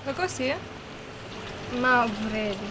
Kako si? Ma v redu.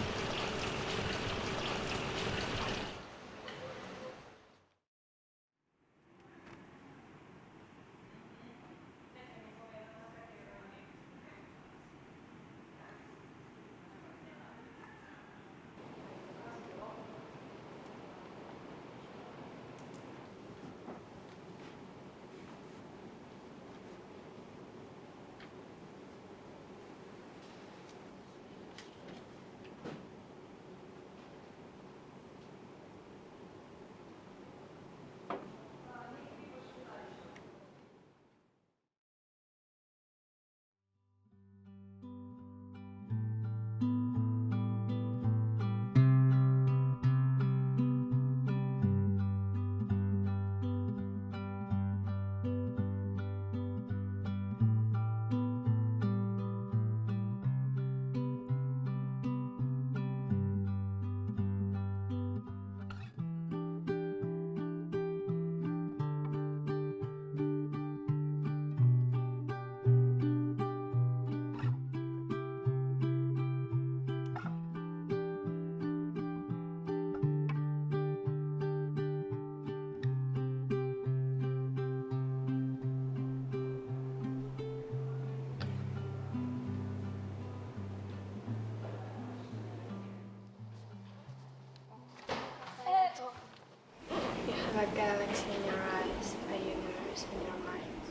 You have a galaxy in your eyes, a universe in your mind.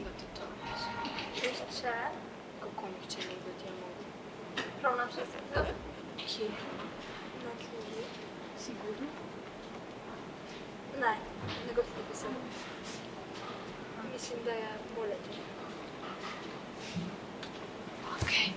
But the thoughts. Ești ce? Kako mi če nekdo ti je mogo? Pronašla si ga? Kje? Na knjigi. Sigurno? Ne, ne ga pisam. Mislim, da je bolje. Okej.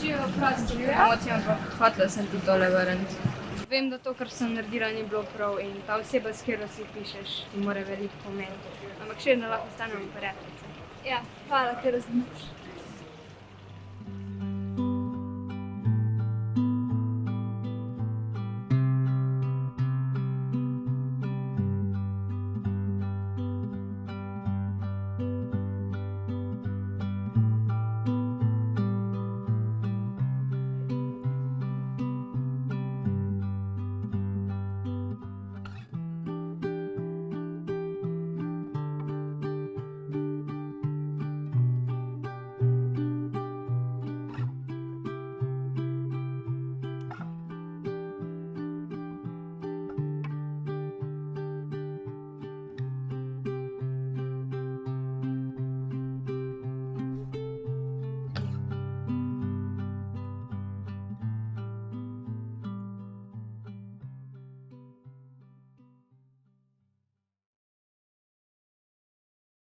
Živijo prosti emocije, ampak hotela sem ti tole vrniti. Vem, da to, kar sem naredila, ni bilo prav in ta oseba, s katero si pišeš, ti mora veliko pomeniti. Ampak še vedno lahko ostanemo prijateljice. Ja, hvala, ker razumeš.